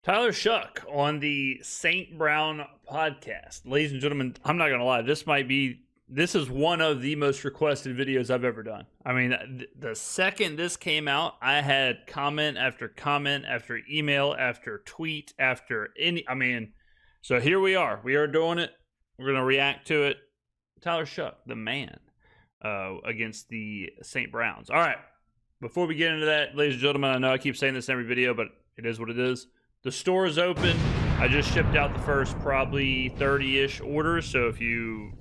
Tyler Shough on the St. Brown podcast. Ladies and gentlemen, I'm not going to lie. This is one of the most requested videos I've ever done. I mean, the second this came out, I had comment after email after tweet so here we are. We are doing it. We're going to react to it. Tyler Shough, the man, against the St. Browns. All right. Before we get into that, ladies and gentlemen, I know I keep saying this in every video, but it is what it is. The store is open. I just shipped out the first probably 30-ish orders. So if you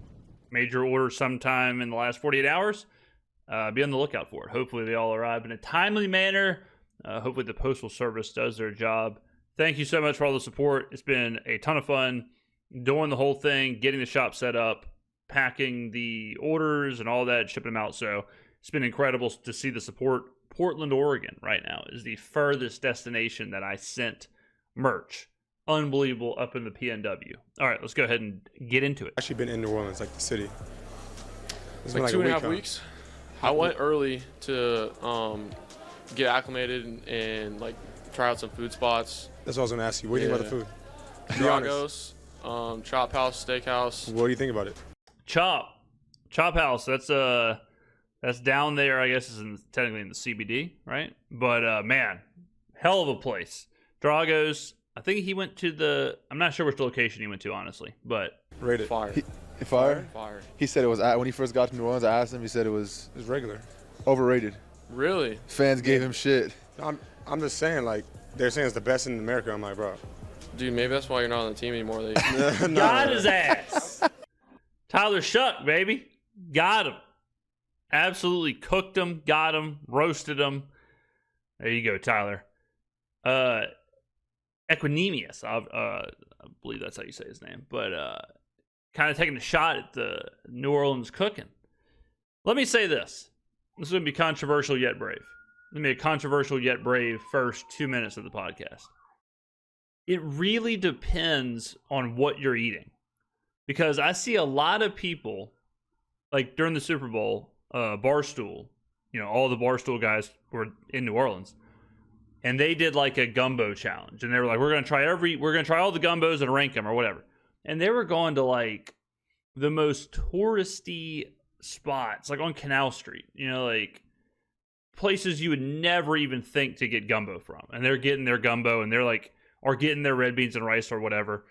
made your order sometime in the last 48 hours, be on the lookout for it. Hopefully they all arrive in a timely manner. Hopefully the Postal Service does their job. Thank you so much for all the support. It's been a ton of fun doing the whole thing, getting the shop set up, packing the orders and all that, shipping them out. So it's been incredible to see the support. Portland, Oregon right now is the furthest destination that I sent merch. Unbelievable up in the PNW. All right, let's go ahead and get into it. Actually been in New Orleans, like the city. It's like 2.5 weeks. I went early to get acclimated and like try out some food spots. That's what I was gonna ask you. What do you think about the food? Dragos, Chop House, Steakhouse. What do you think about it? Chop House. That's down there. I guess is technically in the CBD, right? But man, hell of a place. Dragos. I think he went to I'm not sure which location he went to, honestly, but Rated. Fire. Fire? He said it was, when he first got to New Orleans, I asked him, he said it was regular. overrated. Really? Fans gave him shit. I'm just saying, like, they're saying it's the best in America. I'm like, bro. Dude, maybe that's why you're not on the team anymore. Got his ass. Tyler Shough, baby. Got him. Absolutely cooked him, got him, roasted him. There you go, Tyler. Equanimous, I believe that's how you say his name, but kind of taking a shot at the New Orleans cooking. Let me say this. This is going to be controversial yet brave. Let me be a controversial yet brave first 2 minutes of the podcast. It really depends on what you're eating. Because I see a lot of people, like during the Super Bowl, Barstool, all the Barstool guys were in New Orleans. And they did like a gumbo challenge, and they were like, "We're gonna try all the gumbos and rank them or whatever." And they were going to like the most touristy spots, like on Canal Street, like places you would never even think to get gumbo from. And they're getting their gumbo, and they're like, or getting their red beans and rice or whatever.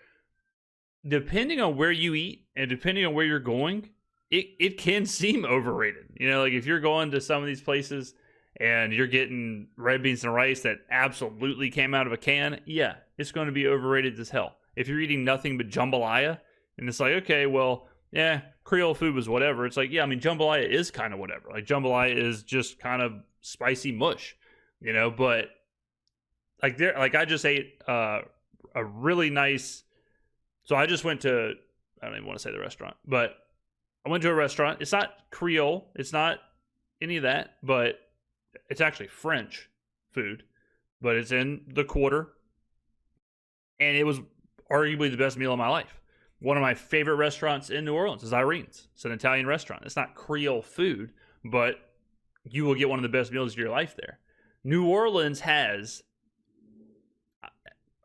Depending on where you eat and depending on where you're going, it can seem overrated. Like if you're going to some of these places and you're getting red beans and rice that absolutely came out of a can, yeah, it's going to be overrated as hell. If you're eating nothing but jambalaya, and it's like, okay, well, yeah, Creole food was whatever. It's like, yeah, I mean, jambalaya is kind of whatever. Like, jambalaya is just kind of spicy mush, but like I just ate a really nice, so I just went to, I don't even want to say the restaurant, but I went to a restaurant. It's not Creole. It's not any of that, but it's actually French food, but it's in the Quarter, and it was arguably the best meal of my life. One of my favorite restaurants in New Orleans is Irene's. It's an Italian restaurant. It's not Creole food, but you will get one of the best meals of your life there. New Orleans has,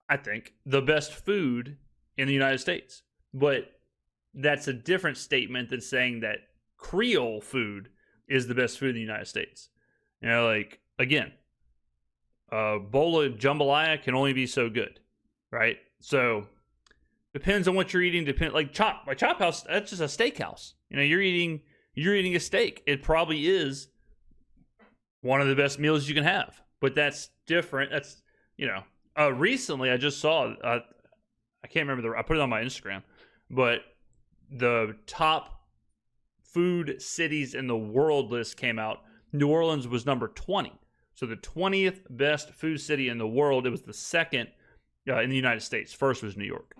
I think, the best food in the United States, but that's a different statement than saying that Creole food is the best food in the United States. Like, again, a bowl of jambalaya can only be so good, right? So, depends on what you're eating. Like Chop House, that's just a steakhouse. You're eating a steak. It probably is one of the best meals you can have, but that's different. That's, recently I just saw, I can't remember I put it on my Instagram, but the top food cities in the world list came out. New Orleans was number 20. So the 20th best food city in the world. It was the second in the United States. First was New York.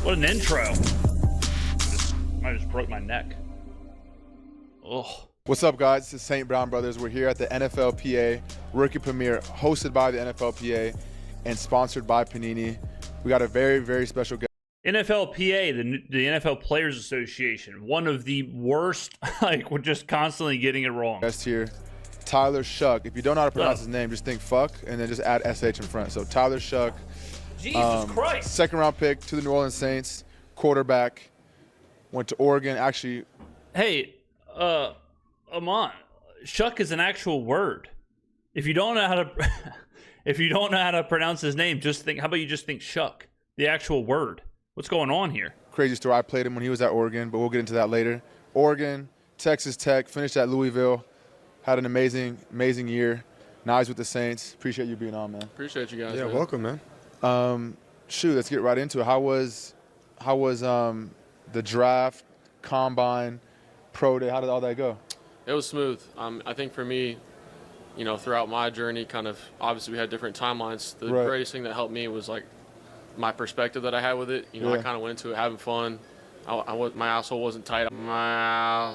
What an intro. I just broke my neck. Oh. What's up, guys? This is St. Brown Brothers. We're here at the NFLPA Rookie Premiere, hosted by the NFLPA and sponsored by Panini. We got a very, very special guest. NFLPA, the NFL Players Association, one of the worst, like we're just constantly getting it wrong. Guest here, Tyler Shough. If you don't know how to pronounce his name, just think fuck and then just add SH in front. So Tyler Shough. Jesus Christ. Second round pick to the New Orleans Saints, quarterback, went to Oregon. Actually, hey, Amon, Shuck is an actual word. If you don't know how to, if you don't know how to pronounce his name, just think. How about you just think Shuck, the actual word? What's going on here? Crazy story. I played him when he was at Oregon, but we'll get into that later. Oregon, Texas Tech, finished at Louisville, had an amazing year. Now he's with the Saints. Appreciate you being on, man. Appreciate you guys. Yeah, man. welcome, man. Shoot, let's get right into it. How was the draft, combine, pro day? How did all that go? It was smooth. I think for me, throughout my journey, kind of obviously we had different timelines. The greatest thing that helped me was like my perspective that I had with it. I kind of went into it having fun. My asshole wasn't tight. I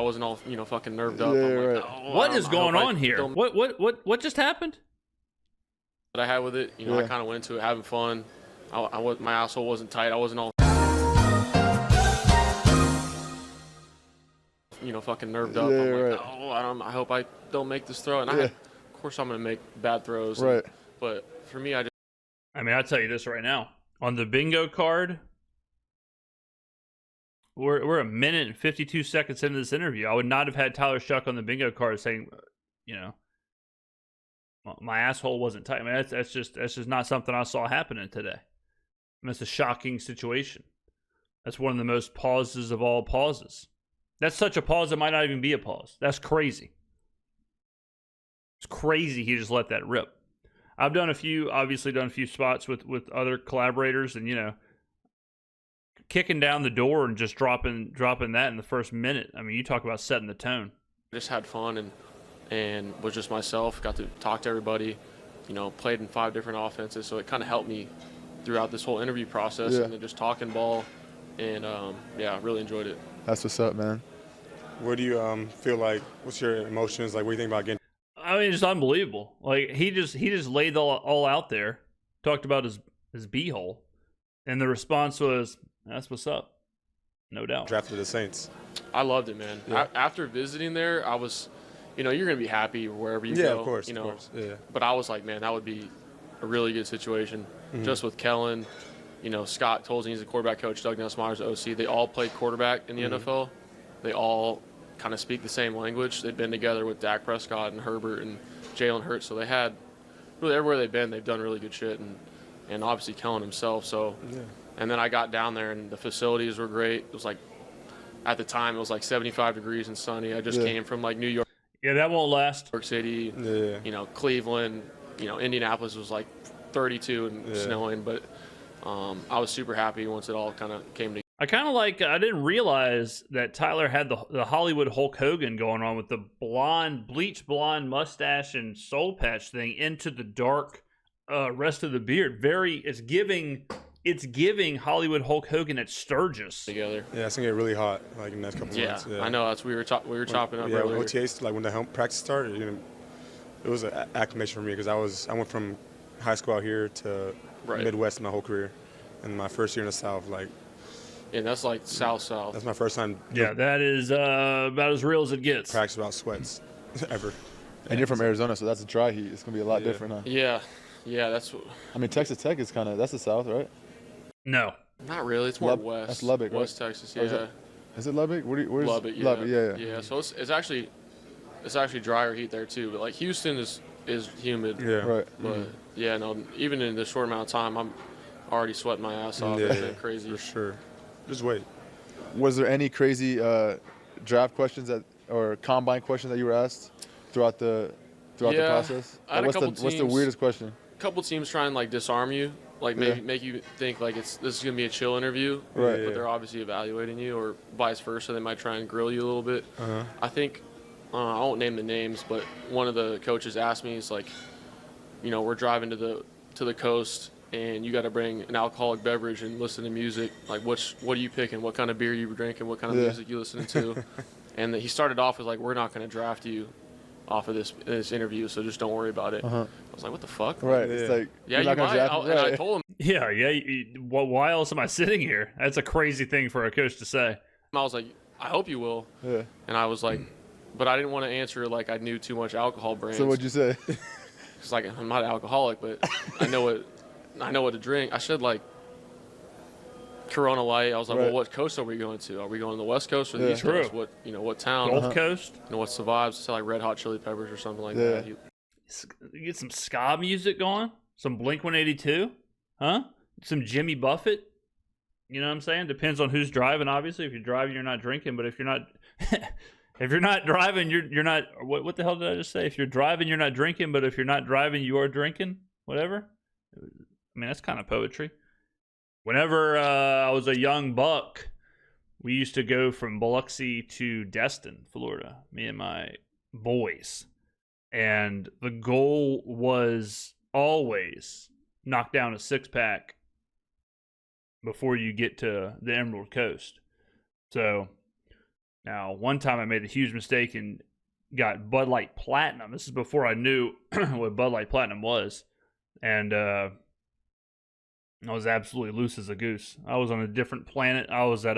wasn't all fucking nerved up. What is going on here? What just happened? That I had with it. I kind of went into it having fun. My asshole wasn't tight. I wasn't all fucking nerved up. I hope I don't make this throw. And of course I'm gonna make bad throws. Right. But for me, I'll tell you this right now. On the bingo card, we're a minute and 52 seconds into this interview. I would not have had Tyler Shough on the bingo card saying, my asshole wasn't tight. That's just not something I saw happening today. It's a shocking situation. That's one of the most pauses of all pauses. That's such a pause that might not even be a pause. That's crazy. It's crazy he just let that rip. I've done a few spots with other collaborators, and kicking down the door and just dropping that in the first minute. You talk about setting the tone. just had fun and was just myself. Got to talk to everybody. Played in 5 different offenses, so it kind of helped me throughout this whole interview process. And then just talking ball, and really enjoyed it. That's what's up, man. What do you feel like? What's your emotions like? What do you think about getting? It's unbelievable. Like he just laid all out there, talked about his beehole, and the response was, "That's what's up," no doubt. Drafted to the Saints. I loved it, man. Yeah. After visiting there, I was, you're gonna be happy wherever you go. Yeah, of course. Yeah. But I was like, man, that would be a really good situation, just with Kellen. Scott Tolzien, he's a quarterback coach. Doug Nussmeier's the OC. They all played quarterback in the NFL. They all kind of speak the same language. They've been together with Dak Prescott and Herbert and Jalen Hurts. So they had really everywhere they've been, they've done really good shit. And obviously Kellen himself. So, and then I got down there and the facilities were great. It was like, at the time, it was like 75 degrees and sunny. I just came from like New York. Yeah, that won't last. New York City, Cleveland, Indianapolis was like 32 and snowing. But I was super happy once it all kind of came together. I didn't realize that Tyler had the Hollywood Hulk Hogan going on with the bleach blonde mustache and soul patch thing into the dark rest of the beard. It's giving Hollywood Hulk Hogan at Sturgis. Together. Yeah, it's gonna get really hot like in the next couple months. Yeah, I know. That's we were chopping up earlier. When OTAs, like when the home practice started, it was an acclimation for me because I went from high school out here to Midwest my whole career, and my first year in the South, and that's like South. That's my first time. Yeah, that is about as real as it gets. Practice without sweats ever. And you're from Arizona, so that's a dry heat. It's gonna be a lot different, huh? Yeah, that's. Texas Tech is that's the South, right? No, not really. It's more west. That's Lubbock, right? West Texas. Is it Lubbock? Where's Lubbock? Yeah. Lubbock, yeah. Yeah. So it's actually drier heat there too. But like Houston is humid. Yeah. Right. But even in the short amount of time, I'm already sweating my ass off. Yeah, It's been crazy. For sure. Just wait. Was there any crazy draft questions or combine questions that you were asked throughout the process? I had a couple What's the weirdest question? A couple teams try and like disarm you, like make you think like this is gonna be a chill interview, right? But they're obviously evaluating you, or vice versa. They might try and grill you a little bit. I think I won't name the names, but one of the coaches asked me, he's like, we're driving to the coast, and you got to bring an alcoholic beverage and listen to music. Like, what are you picking? What kind of beer you were drinking? What kind of music you listening to? And he started off with like, we're not going to draft you off of this interview, so just don't worry about it. I was like, what the fuck? Right. It's like, yeah, you might. And I told him. Yeah. Why else am I sitting here? That's a crazy thing for a coach to say. I was like, I hope you will. Yeah. And I was like, but I didn't want to answer like I knew too much alcohol brands. So what'd you say? It's like I'm not an alcoholic, but I know what to drink. I said like Corona Light. I was like, Right. well, what coast are we going to? Are we going to the West Coast or the Yeah. East True. Coast? What town? Gulf Coast. What's the vibes? I said like Red Hot Chili Peppers or something like Yeah. that. You get some ska music going, some Blink 182, huh? Some Jimmy Buffett. You know what I'm saying? Depends on who's driving. Obviously, if you're driving, you're not drinking. But if you're not, if you're not driving, you're not. What the hell did I just say? If you're driving, you're not drinking. But if you're not driving, you are drinking. Whatever. I mean, that's kind of poetry. Whenever I was a young buck, we used to go from Biloxi to Destin, Florida. Me and my boys. And the goal was always knock down a 6-pack before you get to the Emerald Coast. So now, one time I made a huge mistake and got Bud Light Platinum. This is before I knew what Bud Light Platinum was. And I was absolutely loose as a goose. I was on a different planet. I was in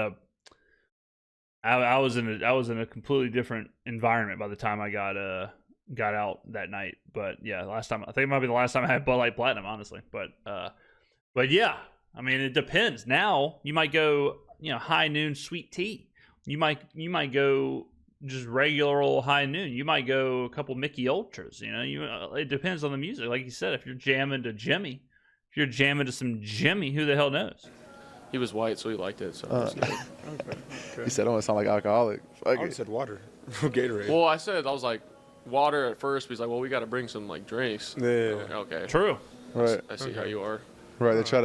a completely different environment by the time I got out that night. But yeah, last time, I think it might be the last time I had Bud Light Platinum, honestly. But yeah, I mean, it depends. Now you might go, high noon sweet tea. You might go just regular old high noon. You might go a couple Mickey Ultras. It depends on the music. Like you said, if you're jamming to Jimmy, if you're jamming to some Jimmy, who the hell knows? He was white, so he liked it. So that's good. Okay. He said, I don't want to sound like alcoholic. I Fuck already it. said water. Gatorade. Well, I was like water at first, but he's like, well, we got to bring some like drinks. Yeah. Okay. True. Right. I see how you are. Right. They try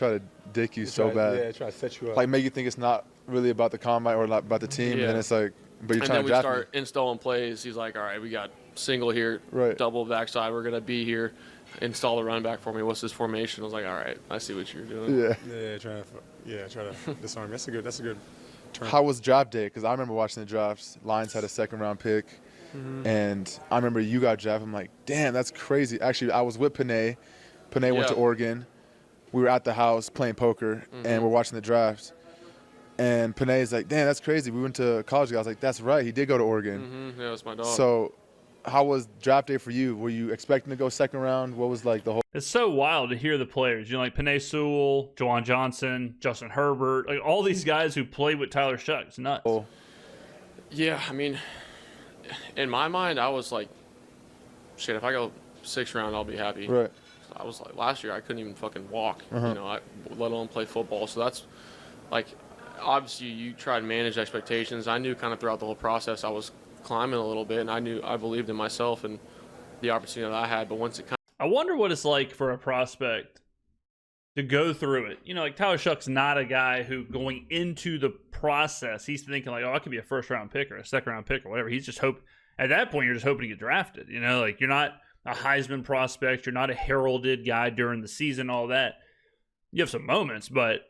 to dick you so bad. Yeah, try to set you up. Like make you think it's not really about the combine or not about the team, and then Yeah. it's like, but you're And trying then to we draft start installing plays. He's like, all right, we got single here, Right. double backside. We're going to be here. Install the run back for me. What's this formation? I was like, all right, I see what you're doing. me. Yeah, try to disarm. That's a good turn. How was draft day? Because I remember watching the drafts. Lions had a 2nd-round pick, and I remember you got drafted. I'm like, damn, that's crazy. Actually, I was with Panay. Panay went to Yeah. Oregon. We were at the house playing poker, and we're watching the draft. And Panay's like, damn, that's crazy. We went to college. I was like, that's right. He did go to Oregon. Yeah, that's my dog. So how was draft day for you? Were you expecting to go 2nd round? What was like the whole? It's so wild to hear the players. Like Panay Sewell, Jawan Johnson, Justin Herbert, like all these guys who played with Tyler Shough. It's nuts. Yeah, I mean, in my mind, I was like, shit, if I go 6th round, I'll be happy. Right. I was like, last year, I couldn't even fucking walk, let alone play football. So that's like, obviously, you try to manage expectations. I knew kind of throughout the whole process I was climbing a little bit, and I believed in myself and the opportunity that I had. But once it kind I wonder what it's like for a prospect to go through it. Like Tyler Shuck's not a guy who going into the process, he's thinking like, oh, I could be a 1st-round pick or a 2nd-round pick or whatever. He's just at that point, you're just hoping to get drafted. Like you're not a Heisman prospect. You're not a heralded guy during the season, all that. You have some moments, but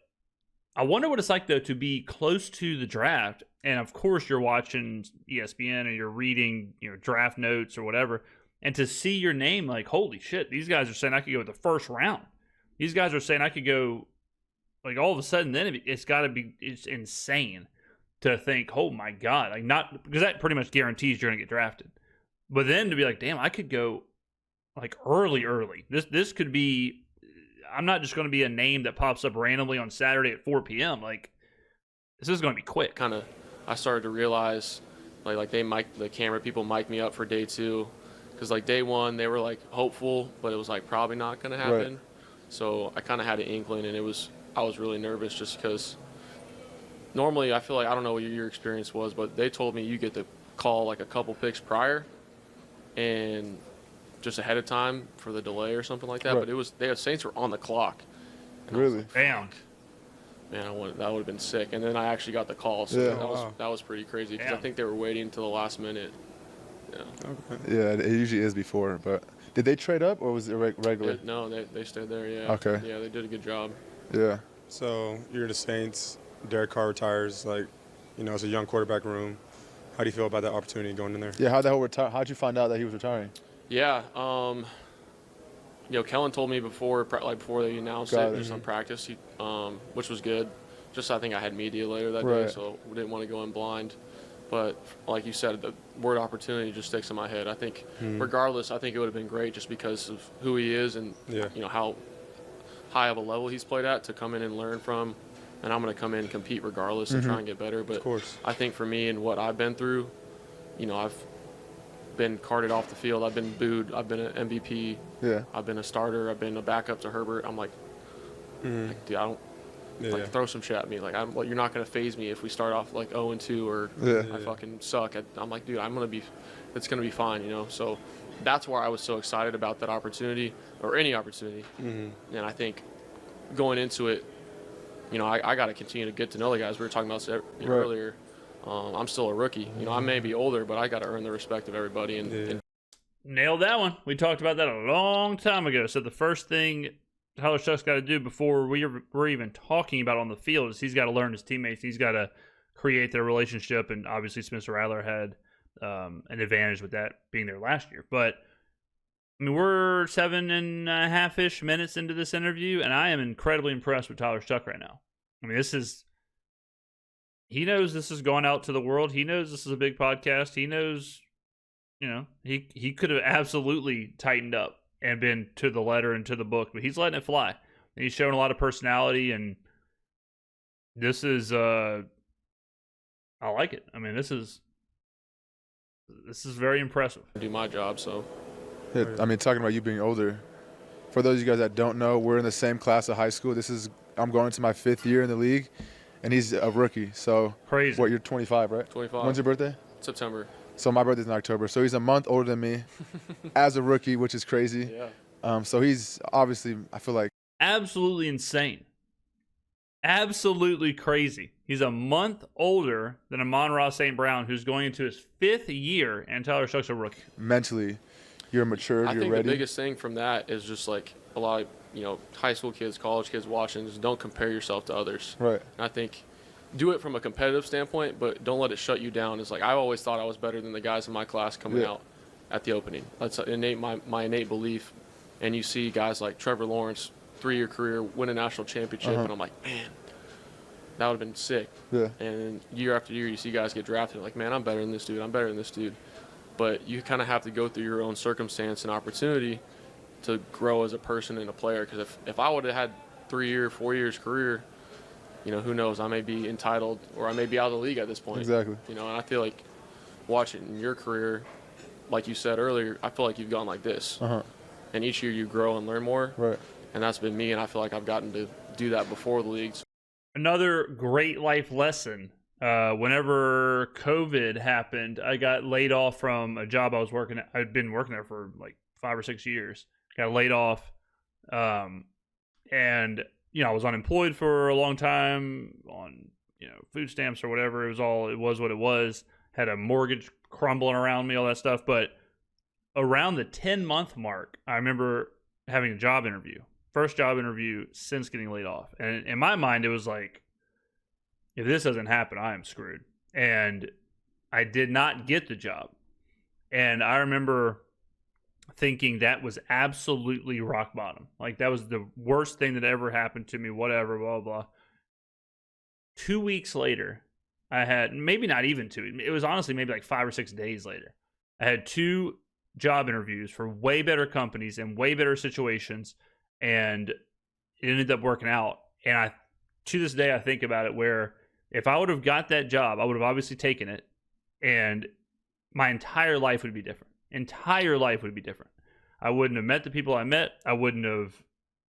I wonder what it's like, though, to be close to the draft. And, of course, you're watching ESPN or you're reading draft notes or whatever. And to see your name, like, holy shit, these guys are saying I could go with the 1st round. These guys are saying I could go, like, all of a sudden, then it's insane to think, oh, my God. Like, not, because that pretty much guarantees you're going to get drafted. But then to be like, damn, I could go, like, early. This could be, I'm not just going to be a name that pops up randomly on Saturday at 4 p.m. Like, this is going to be quick. kind of, I started to realize, like the camera people mic'd me up for day 2. Because, like, day 1, they were, like, hopeful, but it was, like, probably not going to happen. Right. So I kind of had an inkling, and I was really nervous just because normally I feel like, I don't know what your experience was, but they told me you get to call, like, a couple picks prior and just ahead of time for the delay or something like that. Right. But the Saints were on the clock. And I was Really? like, Damn. man, that would have been sick. And then I actually got the call, so Yeah. that was pretty crazy because I Damn. think they were waiting until the last minute. Yeah. Yeah, it usually is before. But did they trade up or was it regular? No, they stayed there. Yeah. Okay. Yeah, they did a good job. Yeah. So you're the Saints. Derek Carr retires. Like, it's a young quarterback room. How do you feel about that opportunity going in there? Yeah. How'd you find out that he was retiring? Yeah. Kellen told me before they announced it, just on practice, which was good. Just I think I had media later that day, so we didn't want to go in blind. But like you said, the word opportunity just sticks in my head. I think regardless, I think it would have been great just because of who he is and how high of a level he's played at to come in and learn from. And I'm going to come in and compete regardless and try and get better. But I think for me and what I've been through, I've been carted off the field. I've been booed. I've been an MVP. Yeah. I've been a starter. I've been a backup to Herbert. I'm like dude, I don't throw some shit at me. Like, you're not going to phase me if we start off like 0-2 or I fucking suck. I'm like, dude, it's going to be fine, So that's why I was so excited about that opportunity or any opportunity. And I think going into it, I got to continue to get to know the guys. We were talking about earlier. I'm still a rookie. I may be older, but I got to earn the respect of everybody. And nailed that one. We talked about that a long time ago. So the first thing Tyler Shough's got to do before we're even talking about on the field is he's got to learn his teammates. He's got to create their relationship. And obviously Spencer Rattler had an advantage with that being there last year. But we're 7.5-ish minutes into this interview, and I am incredibly impressed with Tyler Shough right now. He knows this is going out to the world. He knows this is a big podcast. He knows, he could have absolutely tightened up and been to the letter and to the book, but he's letting it fly. And he's showing a lot of personality, and this is, I like it. This is very impressive. I do my job, so. Talking about you being older, for those of you guys that don't know, we're in the same class of high school. I'm going into my 5th year in the league, and he's a rookie. So crazy. What, you're 25, right? 25. When's your birthday? September. So my birthday's in October. So he's a month older than me as a rookie, which is crazy. Yeah. So he's obviously, I feel like, absolutely insane. Absolutely crazy. He's a month older than Amon-Ra St. Brown, who's going into his 5th year, and Tyler Shough's a rookie. Mentally, you're matured, you're ready. I think the biggest thing from that is just like a lot of, high school kids, college kids watching, just don't compare yourself to others. Right. And I think do it from a competitive standpoint, but don't let it shut you down. It's like I always thought I was better than the guys in my class coming out at the opening. That's my innate belief. And you see guys like Trevor Lawrence, 3-year career, win a national championship, and I'm like, man, that would have been sick. Yeah. And year after year, you see guys get drafted, like, man, I'm better than this dude. I'm better than this dude. But you kind of have to go through your own circumstance and opportunity to grow as a person and a player. Because if I would have had 3 or 4 years career, who knows? I may be entitled or I may be out of the league at this point. Exactly. And I feel like watching your career, like you said earlier, I feel like you've gone like this. And each year you grow and learn more. Right. And that's been me, and I feel like I've gotten to do that before the leagues. Another great life lesson. Whenever COVID happened, I got laid off from a job I was working at. I'd been working there for like 5 or 6 years. Got laid off. And, I was unemployed for a long time on, food stamps or whatever. It was what it was. Had a mortgage crumbling around me, all that stuff. But around the 10-month mark, I remember having a job interview. First job interview since getting laid off. And in my mind, it was like, if this doesn't happen, I am screwed. And I did not get the job. And I remember thinking that was absolutely rock bottom. Like, that was the worst thing that ever happened to me, whatever, blah, blah. 2 weeks later, I had, maybe not even 2, it was honestly maybe like 5 or 6 days later, I had 2 job interviews for way better companies and way better situations, and it ended up working out. And to this day, I think about it where if I would have got that job, I would have obviously taken it, and my entire life would be different. Entire life would be different. I wouldn't have met the people I met. I wouldn't have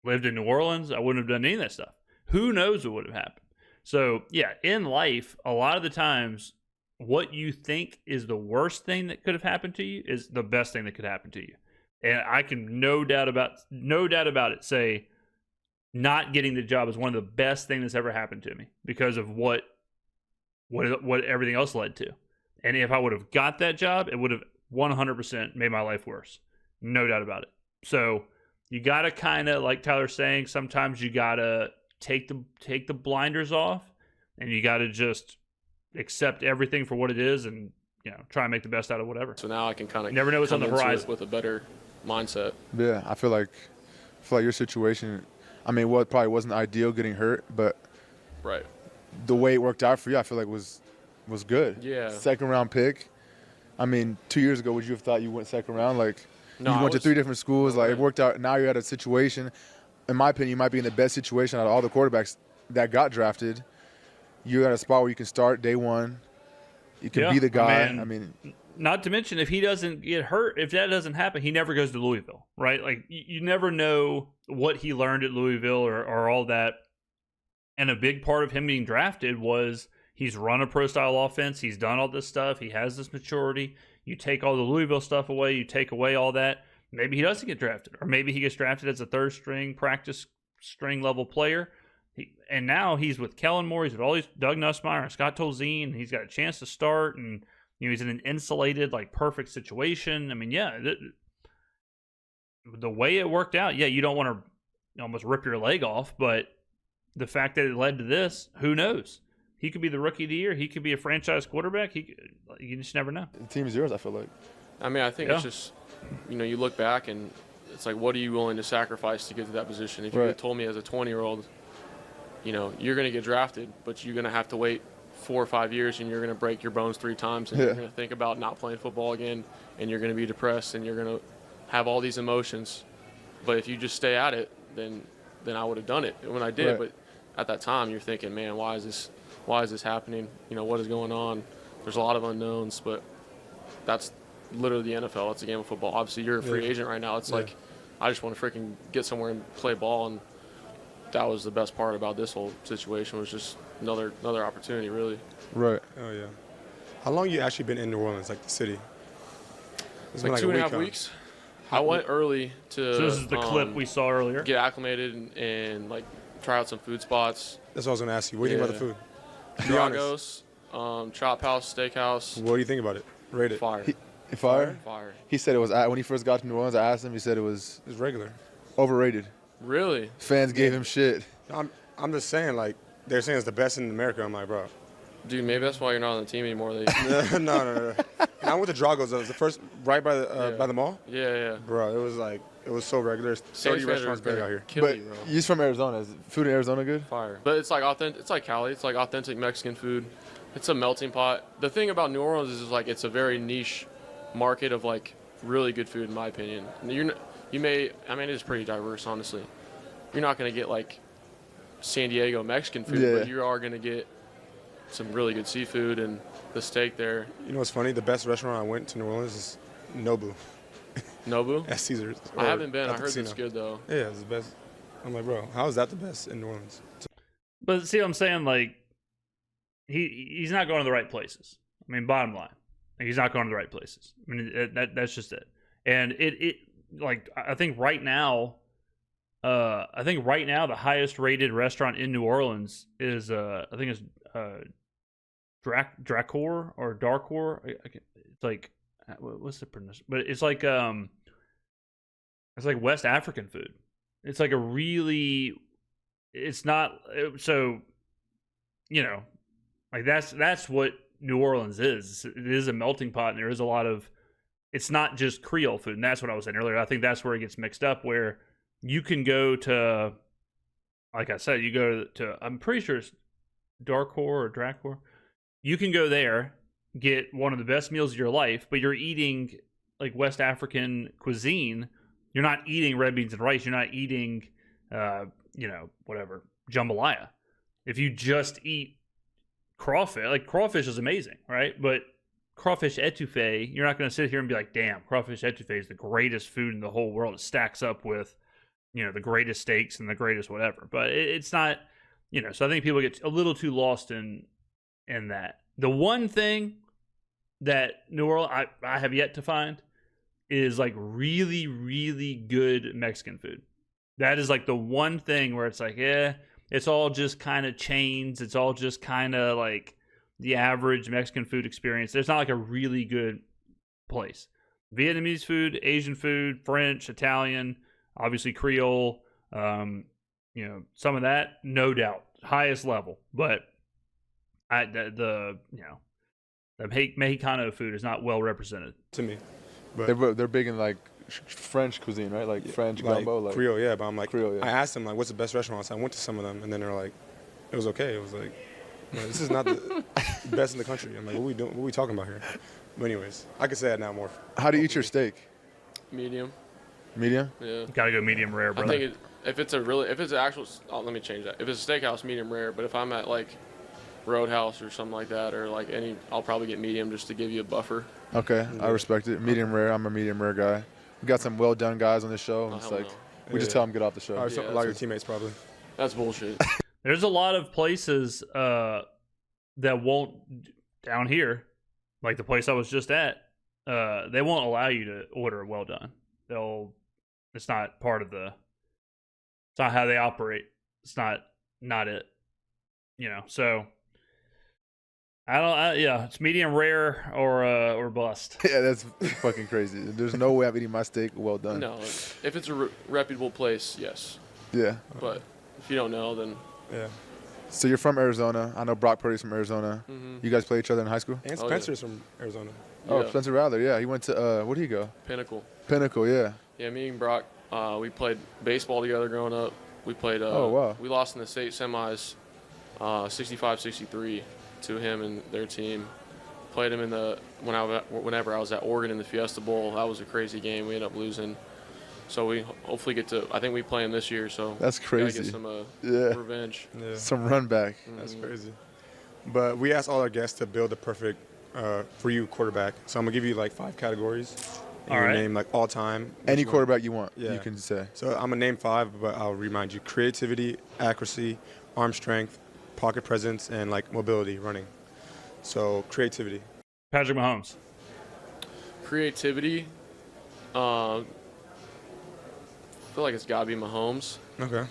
lived in New Orleans. I wouldn't have done any of that stuff. Who knows what would have happened? So, yeah, in life, a lot of the times, what you think is the worst thing that could have happened to you is the best thing that could happen to you. And I can no doubt about it say not getting the job is one of the best things that's ever happened to me because of what everything else led to. And if I would have got that job, it would have 100% made my life worse. No doubt about it. So you got to kind of, like Tyler's saying, sometimes you got to take the blinders off, and you got to just accept everything for what it is, and try and make the best out of whatever. So now I can kind of never know what's on the horizon with a better mindset. Yeah, I feel like feel like your situation, I mean, well, it probably wasn't ideal getting hurt, but Right. the way it worked out for you, I feel like was good. Yeah. Second round pick. I mean, 2 years ago, would you have thought you went second round? Like, No, you I went to was- 3 different schools. Like, it Right. worked out. Now you're at a situation. In my opinion, you might be in the best situation out of all the quarterbacks that got drafted. You're at a spot where you can start day one. You can Yeah, be the guy. I I mean, Not to mention, if he doesn't get hurt, if that doesn't happen, he never goes to Louisville, right? Like, you never know what he learned at Louisville or all that. And a big part of him being drafted was he's run a pro-style offense. He's done all this stuff. He has this maturity. You take all the Louisville stuff away. You take away all that. Maybe he doesn't get drafted. Or maybe he gets drafted as a third-string, practice-string-level player. And now he's with Kellen Moore. He's with all these Doug Nussmeier and Scott Tolzien. He's got a chance to start, and he's in an insulated, like, perfect situation. I mean, yeah, the way it worked out, yeah, you don't want to almost rip your leg off, but the fact that it led to this, who knows? He could be the rookie of the year. He could be a franchise quarterback. You just never know. the team is yours, I feel like. I mean, I think Yeah. it's just, you look back and it's like, what are you willing to sacrifice to get to that position? If you Right. had told me as a 20-year-old, you're going to get drafted, but you're going to have to wait 4 or 5 years and you're going to break your bones 3 times and Yeah. you're going to think about not playing football again and you're going to be depressed and you're going to have all these emotions. But if you just stay at it, then I would have done it when I did. Right. But at that time, you're thinking, man, why is this happening? What is going on? There's a lot of unknowns, but that's literally the NFL. It's a game of football. Obviously, you're a free agent right now. It's like, I just want to freaking get somewhere and play ball, and that was the best part about this whole situation, was just another opportunity, really. Right. Oh yeah. How long you actually been in New Orleans, like the city? It's Like been 2.5 huh? weeks. I went early to So this is the clip we saw earlier. get acclimated and like try out some food spots. That's what I was gonna ask you. What do you think about the food? Be honest. Dragos, Chop House, Steakhouse, What do you think about it? Rate it. fire. Fire? Fire. He said it was, when he first got to New Orleans, I asked him, he said it was It's regular. overrated. Really? Fans gave him shit. I'm just saying, like, they're saying it's the best in America. I'm like, bro. Dude, maybe that's why you're not on the team anymore. No. And I went to Drago's. It was the first right by the Yeah. by the mall. Yeah. Bro, it was so regular. There's 30 restaurants big out here. Kill But you, bro. he's from Arizona. Is food in Arizona good? Fire. But it's like authentic. It's like Cali. It's like authentic Mexican food. It's a melting pot. The thing about New Orleans is like it's a very niche market of like really good food, in my opinion. It's pretty diverse, honestly. You're not gonna get like San Diego Mexican food, Yeah. but you are gonna get some really good seafood and the steak there. You know what's funny? The best restaurant I went to New Orleans is Nobu Nobu. at Caesar's. I haven't been. at I the heard casino. it's good though. Yeah, it's the best. I'm like, bro, how is that the best in New Orleans? But see what I'm saying? Like, he's not going to the right places. I mean, bottom line, like, he's not going to the right places. I mean, that's just it. And it like, I think right now, the highest rated restaurant in New Orleans is Dracor or Darkor. It's like, what's the pronunciation? But it's like West African food. It's like it's not so, like that's what New Orleans is. It is a melting pot, and there is a lot of. It's not just Creole food, and that's what I was saying earlier. I think that's where it gets mixed up, where you can go to, like I said, you go to I'm pretty sure it's Darkor or Dracor. You can go there, get one of the best meals of your life, but you're eating like West African cuisine. You're not eating red beans and rice. You're not eating, whatever, jambalaya. If you just eat crawfish, like crawfish is amazing, right? But crawfish etouffee, you're not going to sit here and be like, damn, crawfish etouffee is the greatest food in the whole world. It stacks up with, the greatest steaks and the greatest whatever. But it's not, so I think people get a little too lost in that. The one thing that New Orleans, I have yet to find is like really, really good Mexican food. That is like the one thing where it's like, it's all just kind of chains. It's all just kind of like the average Mexican food experience. There's not like a really good place. Vietnamese food, Asian food, French, Italian, obviously Creole, some of that, no doubt, highest level. But the Mexicano food is not well represented To me. They're big in like French cuisine, right? Like French like gumbo, like Creole, yeah. But I'm like, Creole, yeah. I asked them like, what's the best restaurants? I went to some of them, and then they're like, it was okay. It was like, this is not the best in the country. I'm like, what we doing? What we talking about here? But anyways, I could say that now more. How do you eat your steak? Medium. Medium? Yeah. Gotta go medium rare, brother. I think if it's an actual, let me change that. If it's a steakhouse, medium rare. But if I'm at like Roadhouse or something like that, or like I'll probably get medium just to give you a buffer. Okay, I respect it. Medium rare. I'm a medium rare guy. We got some well done guys on this show. And it's like we just tell them get off the show. A lot of your teammates probably. That's bullshit. There's a lot of places that won't, down here, like the place I was just at, they won't allow you to order well done. It's not part of it's not how they operate. It's not it. So it's medium rare or bust. Yeah, that's fucking crazy. There's no way I'm eating my steak well done. No, if it's a reputable place, yes. Yeah. But if you don't know, then Yeah. So you're from Arizona. I know Brock Purdy's from Arizona. Mm-hmm. You guys play each other in high school? And Spencer's from Arizona. Oh, Yeah. Spencer Rattler. Yeah, he went to where did he go? Pinnacle. Pinnacle. Yeah. Yeah, me and Brock, we played baseball together growing up. We played. Oh, wow. We lost in the state semis, 65-63 to him and their team. Played him whenever I was at Oregon in the Fiesta Bowl. That was a crazy game. We ended up losing. So we hopefully get to. I think we play him this year. So That's crazy. Get some revenge. Yeah. Some run back. That's crazy. But we asked all our guests to build the perfect for you quarterback. So I'm gonna give you like 5 categories. And All you right. name like all time. Any quarterback you want, Yeah. you can say. So I'm gonna name 5, but I'll remind you: creativity, accuracy, arm strength, pocket presence, and like mobility, running. So creativity. Patrick Mahomes. Creativity. I feel like it's gotta be Mahomes. Okay.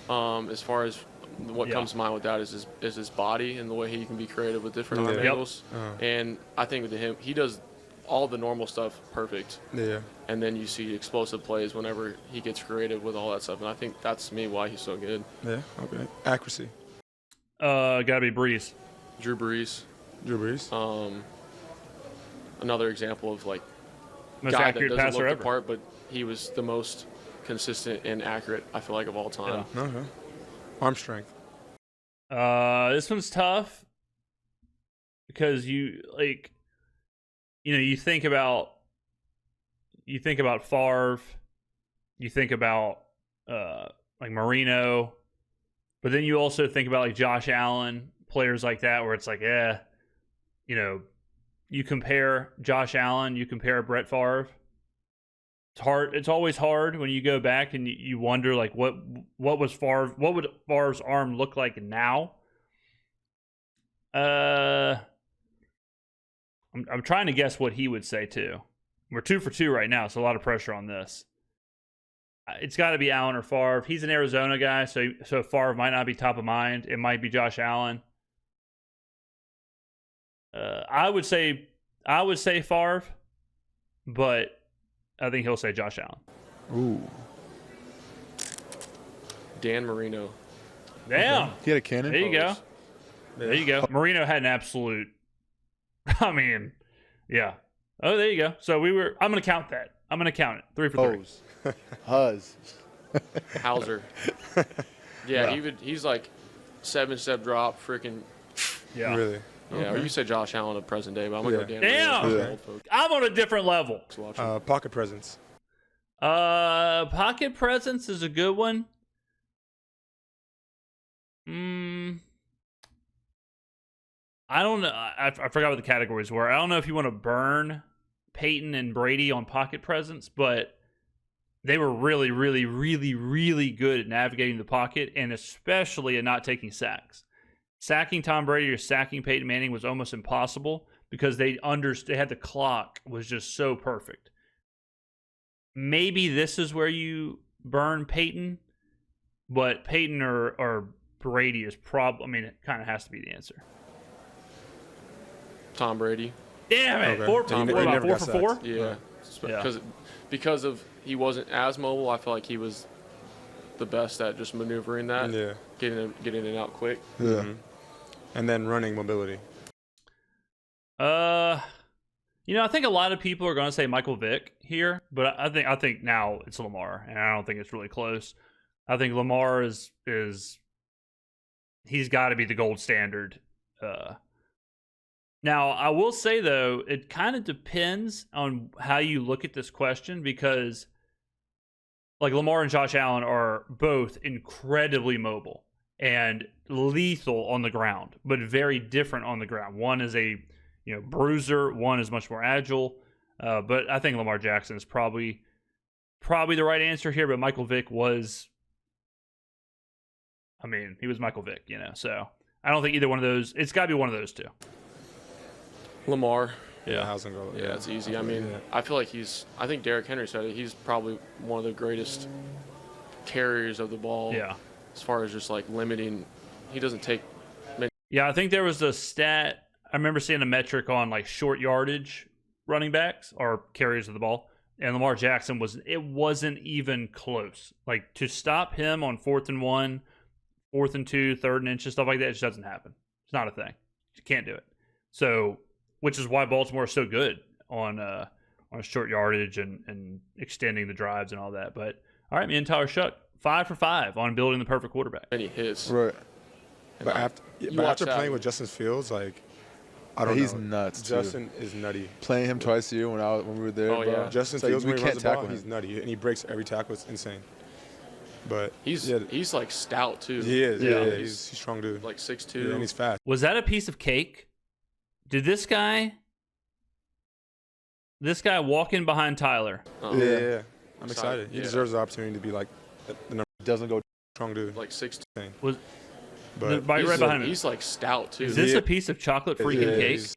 As far as what comes to mind with that is his body and the way he can be creative with different arm Yep. angles. And I think with him, he does all the normal stuff perfect. Yeah. And then you see explosive plays whenever he gets creative with all that stuff. And I think that's to me why he's so good. Yeah. Okay. Accuracy. Gotta be Breeze. Drew Brees. Drew Brees. Another example of like Most guy that accurate doesn't passer look ever. the part, but he was the most consistent and accurate, I feel like, of all time. Yeah. Okay. Arm strength. This one's tough because you think about Favre, you think about like Marino, but then you also think about like Josh Allen, players like that, where it's like, you compare Josh Allen, you compare Brett Favre. It's hard. It's always hard when you go back and you wonder like what would Favre's arm look like now? I'm trying to guess what he would say too. We're 2 for 2 right now, so a lot of pressure on this. It's got to be Allen or Favre. He's an Arizona guy, so Favre might not be top of mind. It might be Josh Allen. I would say Favre, but I think he'll say Josh Allen. Ooh. Dan Marino. Damn. He had a cannon. There you go. There you go. Marino had an absolute. I mean, yeah. Oh, there you go. So I'm going to count that. I'm going to count it. 3 for 3. Pose. Huz. Hauser. Yeah, he's like 7-step drop, freaking. Yeah. Really. Yeah, or you say Josh Allen of present day, but I'm going to go Dan Damn. Marino. Yeah. Old folks. I'm on a different level. Watch him. Pocket presence. Pocket presence is a good one. I don't know. I forgot what the categories were. I don't know if you want to burn Peyton and Brady on pocket presence, but they were really, really, really, really good at navigating the pocket and especially at not taking sacks. Sacking Tom Brady or sacking Peyton Manning was almost impossible because they had the clock was just so perfect. Maybe this is where you burn Peyton, but Peyton or Brady is it kind of has to be the answer. Tom Brady. Damn it! Okay. 4 for He 4. never About 4 got for 4. sacked. Yeah. Yeah. Because of he wasn't as mobile, I feel like he was the best at just maneuvering that, Yeah. getting it out quick. Yeah. And then running mobility. I think a lot of people are going to say Michael Vick here, but I think now it's Lamar, and I don't think it's really close. I think Lamar is he's got to be the gold standard. Now, I will say, though, it kind of depends on how you look at this question because, like, Lamar and Josh Allen are both incredibly mobile and lethal on the ground, but very different on the ground. One is a bruiser. One is much more agile. But I think Lamar Jackson is probably the right answer here. But Michael Vick was, he was Michael Vick, So I don't think either one of those. It's got to be one of those two. Lamar. Yeah, how's it go? Yeah, it's easy. I feel like I think Derek Henry said it. He's probably one of the greatest carriers of the ball. Yeah. As far as just like limiting, he doesn't take many. Yeah, I think there was a stat. I remember seeing a metric on like short yardage running backs or carriers of the ball, and Lamar Jackson wasn't even close. Like to stop him on 4th and 1, 4th and 2, 3rd and inches, stuff like that, it just doesn't happen. It's not a thing. You can't do it. So, which is why Baltimore is so good on short yardage and extending the drives and all that. But all right, me and Tyler Shuck, 5 for 5 on building the perfect quarterback. Many hits. Right. But after playing with Justin Fields, like, I don't know. He's nuts, too. Justin is nutty. Playing him twice a year when we were there, Oh, bro. yeah. Justin It's Fields, like, when we he can't runs the ball, tackle him. he's nutty. And he breaks every tackle. It's insane. But He's like stout, too. he is. Yeah. Yeah, he's a strong dude. Like 6'2". Yeah, and he's fast. Was that a piece of cake? Did this guy walk in behind Tyler? Yeah. I'm excited. He Yeah. deserves the opportunity to be like the number Doesn't go. strong dude. Like 6'2". But right behind him. He's like stout, too. Is this a piece of chocolate freaking Yeah, cake? he's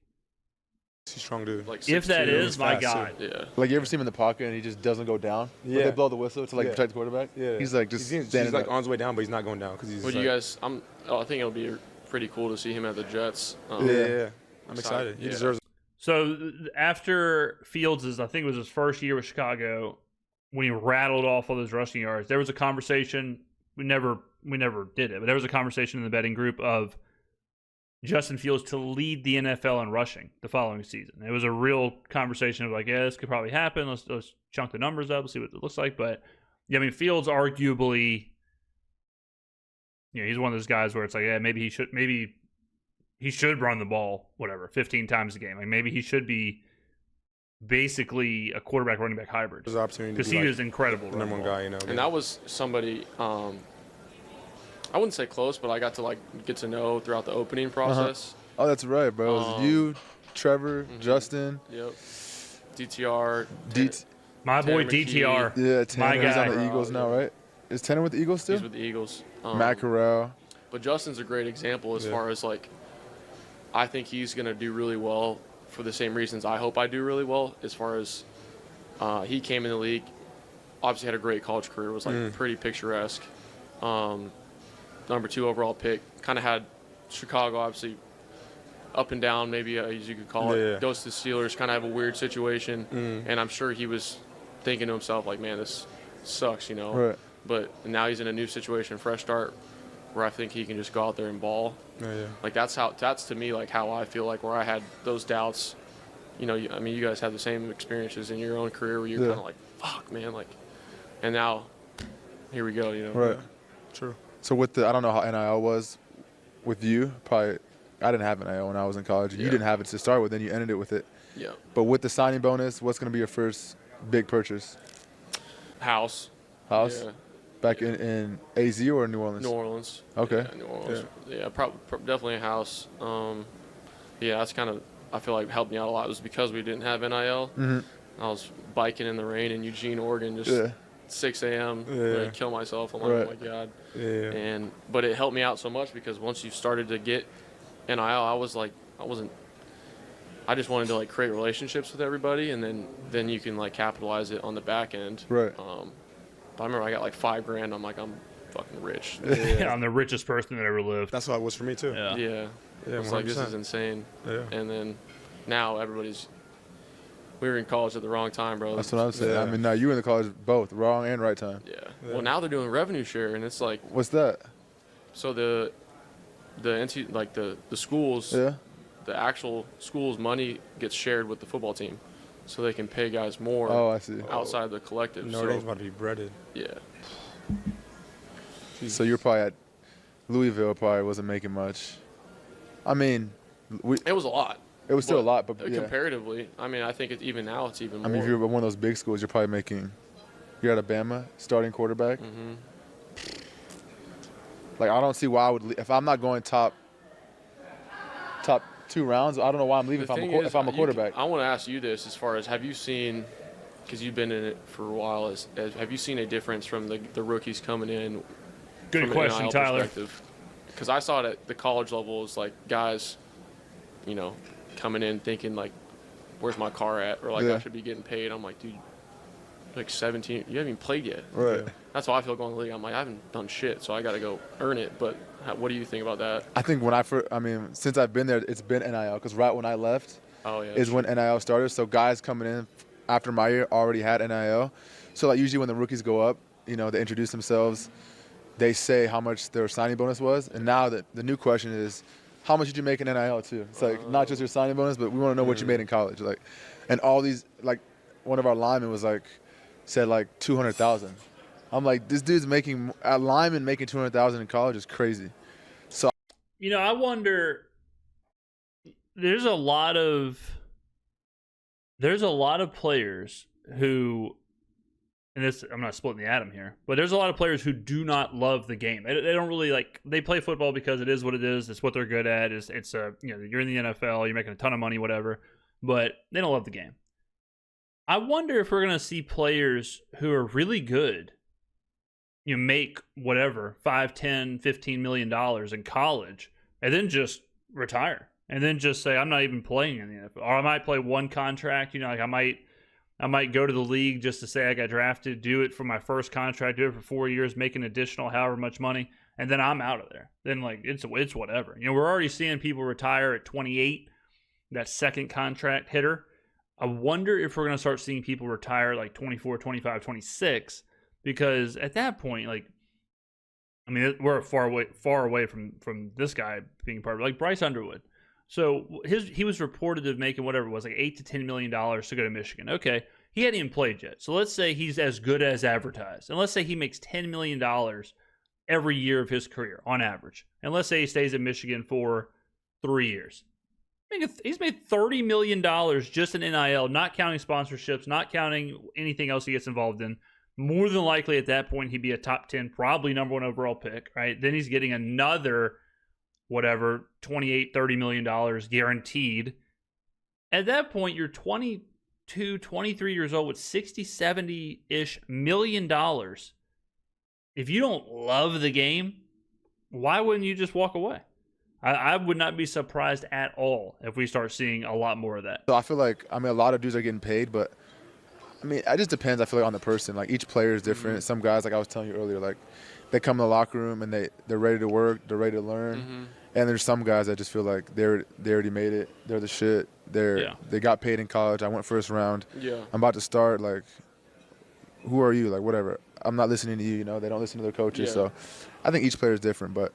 a strong dude. Like If that 6'2". is, my fast, God. Yeah. Like, you ever see him in the pocket and he just doesn't go down? Like, Yeah. they blow the whistle to, like, Yeah. protect the quarterback? Yeah. He's, like, just he's standing like there. on his way down, but he's not going down because he's Would like, you guys? I think it'll be pretty cool to see him at the Jets. Yeah. I'm excited. He Yeah. deserves So after Fields' I think it was his first year with Chicago, when he rattled off all those rushing yards, there was a conversation. We never did it, but there was a conversation in the betting group of Justin Fields to lead the NFL in rushing the following season. It was a real conversation of like, yeah, this could probably happen. Let's chunk the numbers up, see what it looks like. But yeah, Fields arguably, he's one of those guys where it's like, yeah, maybe he should run the ball, 15 times a game. Like maybe he should be basically a quarterback running back hybrid. the opportunity Because to be he like was incredible. the number one guy, And that was somebody. I wouldn't say close, but I got to get to know throughout the opening process. Oh, that's right, bro. It was you, Trevor, Justin. Yep. DTR. My boy Tanner McKee. DTR. Yeah, Tanner. He's guy. on the Eagles now, right? Is Tanner with the Eagles still? He's with the Eagles. Matt Corral. But Justin's a great example as far as I think he's going to do really well for the same reasons I hope I do really well. As far as he came in the league, obviously had a great college career, was pretty picturesque. Number 2 overall pick, kind of had Chicago obviously up and down, maybe as you could call it. Goes to the Steelers, kind of have a weird situation, and I'm sure he was thinking to himself like, man, this sucks, Right. But now he's in a new situation, fresh start, where I think he can just go out there and ball. Yeah. Like that's to me like how I feel like where I had those doubts. You guys have the same experiences in your own career where you're kind of like, fuck, man, and now here we go, Right. True. So I don't know how NIL was with you. Probably, I didn't have NIL when I was in college. You didn't have it to start with, then you ended it with it. Yeah. But with the signing bonus, what's going to be your first big purchase? House. House? Yeah. Back in AZ or New Orleans? New Orleans. Okay. Yeah, New Orleans. Yeah, definitely a house. Yeah, that's kind of, I feel like helped me out a lot. It was because we didn't have NIL. Mm-hmm. I was biking in the rain in Eugene, Oregon, just 6 a.m. Ready to kill myself. I'm like, oh my God. Yeah. But it helped me out so much because once you started to get NIL, I just wanted to create relationships with everybody, and then you can capitalize it on the back end. Right. But I remember I got $5,000. I'm like, I'm fucking rich. Yeah, I'm the richest person that ever lived. That's what it was for me too. Yeah. Yeah. It's like, this 100%. is insane. Yeah. And then now we were in college at the wrong time, bro. That's what I'm saying. Yeah. I mean, now you were in the college both, wrong and right time. Yeah. Well, now they're doing revenue share, and it's like, What's that? so the schools, Yeah. the actual school's money gets shared with the football team, so they can pay guys more. Oh, I see. Outside of the collective. Notre Dame's about to be breaded. Yeah. So you're probably at Louisville. Probably wasn't making much. I mean, It was a lot. it was still a lot, but yeah. Comparatively, I mean, I think even now it's even more. I mean, if you're one of those big schools, you're probably making. You're at Alabama, starting quarterback. Mm-hmm. Like, I don't see why I would. If I'm not going top 2 rounds, I don't know why I'm leaving if I'm a quarterback. I want to ask you this: as far as have you seen, because you've been in it for a while, have you seen a difference from the rookies coming in? Good question, Tyler. Because I saw it at the college level, is like guys, coming in thinking like, "Where's my car at?" or like, Yeah. "I should be getting paid." I'm like, dude, like 17, you haven't even played yet. Right. That's how I feel going to the league. I'm like, I haven't done shit, so I got to go earn it. But what do you think about that? I think since I've been there, it's been NIL. Because right when I left, Oh yeah. is when NIL started. So guys coming in after my year already had NIL. So like usually when the rookies go up, they introduce themselves. They say how much their signing bonus was, and now the new question is, how much did you make in NIL too? It's like not just your signing bonus, but we want to know what you made in college. Like, and all these, like, one of our linemen said like 200,000. I'm like, this dude's making a lineman making 200,000 in college is crazy. So, I wonder. There's a lot of players who. And this, I'm not splitting the atom here, but there's a lot of players who do not love the game. They don't really they play football because it is what it is. It's what they're good at. It's you're in the NFL, you're making a ton of money, whatever, but they don't love the game. I wonder if we're going to see players who are really good, make whatever, $5, $10, $15 million in college and then just retire and then just say, I'm not even playing in the NFL. Or I might play one contract, I might go to the league just to say I got drafted, do it for my first contract, do it for 4 years, make an additional however much money, and then I'm out of there. Then it's whatever. We're already seeing people retire at 28, that second contract hitter. I wonder if we're going to start seeing people retire like 24, 25, 26, because at that point, we're far away from this guy being part of it. Like Bryce Underwood. So he was reported of making whatever it was, like $8 to $10 million to go to Michigan. Okay, he hadn't even played yet. So let's say he's as good as advertised. And let's say he makes $10 million every year of his career on average. And let's say he stays at Michigan for 3 years. He's made $30 million just in NIL, not counting sponsorships, not counting anything else he gets involved in. More than likely at that point, he'd be a top 10, probably number 1 overall pick, right? Then he's getting another $28, $30 million guaranteed. At that point, you're 22, 23 years old with $60, $70-ish million. If you don't love the game, why wouldn't you just walk away? I would not be surprised at all if we start seeing a lot more of that. So I feel like, a lot of dudes are getting paid, but it just depends, I feel like, on the person. Like, each player is different. Mm-hmm. Some guys, like I was telling you earlier, like, they come in the locker room and they're ready to work, they're ready to learn. Mm-hmm. And there's some guys that just feel like they already made it. They're the shit. They got paid in college. I went first round. Yeah. I'm about to start. Like, who are you? Like, whatever. I'm not listening to you. They don't listen to their coaches. Yeah. So I think each player is different. But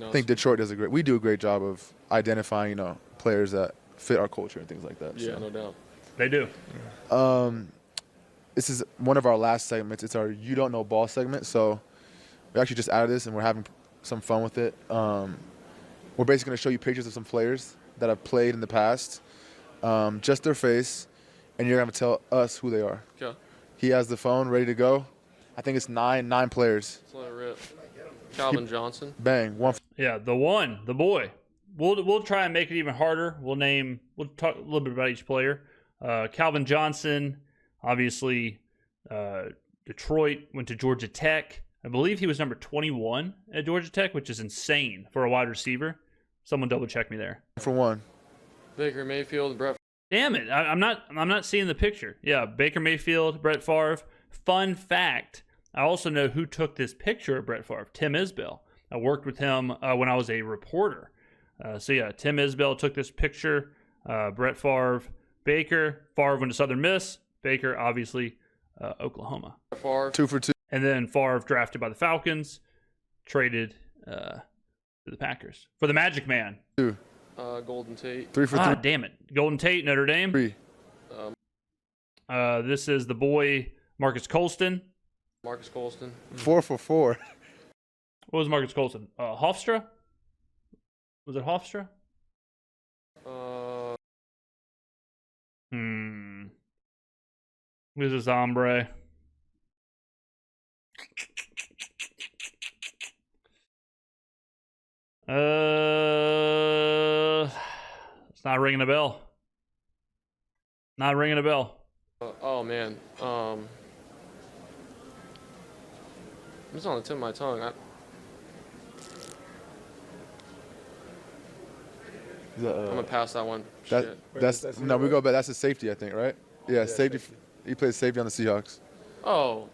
I think Detroit we do a great job of identifying, players that fit our culture and things like that. Yeah, so. No doubt. They do. This is one of our last segments. It's our You Don't Know Ball segment. So we actually just added this and we're having some fun with it. We're basically going to show you pictures of some players that have played in the past, just their face, and you're going to tell us who they are. Okay. He has the phone ready to go. I think it's nine players. Let's let it rip. Calvin Johnson. Bang. Yeah, the boy. We'll try and make it even harder. We'll talk a little bit about each player. Calvin Johnson, obviously, Detroit, went to Georgia Tech. I believe he was number 21 at Georgia Tech, which is insane for a wide receiver. Someone double check me there. For one. Baker Mayfield, Brett. Damn it! I'm not seeing the picture. Yeah, Baker Mayfield, Brett Favre. Fun fact: I also know who took this picture of Brett Favre. Tim Isbell. I worked with him when I was a reporter. Tim Isbell took this picture. Brett Favre, Baker. Favre went to Southern Miss. Baker, obviously, Oklahoma. Favre. 2 for 2. And then Favre drafted by the Falcons, traded to the Packers for the Magic Man. Golden Tate. 3 for 3. Damn it. Golden Tate, Notre Dame. 3. This is the boy, Marcus Colston. Marcus Colston. 4 for 4. What was Marcus Colston? Hofstra? Was it Hofstra? Who's this hombre? It's not ringing a bell. Not ringing a bell. Oh man. It's on the tip of my tongue. I'm gonna pass that one. Shit. That's no, we go back. That's a safety, I think, right? Yeah, safety. He plays safety on the Seahawks. Oh.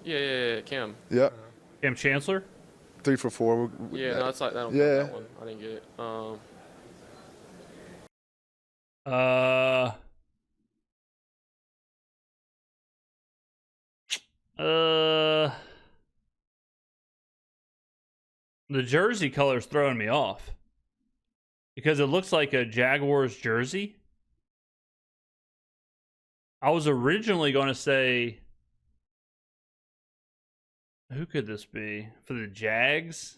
Yeah. Cam. Yep. Cam Chancellor? 3 for 4. Yeah, no, that's like that. Yeah. That one. I didn't get it. The jersey color's throwing me off because it looks like a Jaguars jersey. I was originally going to say, who could this be for the Jags?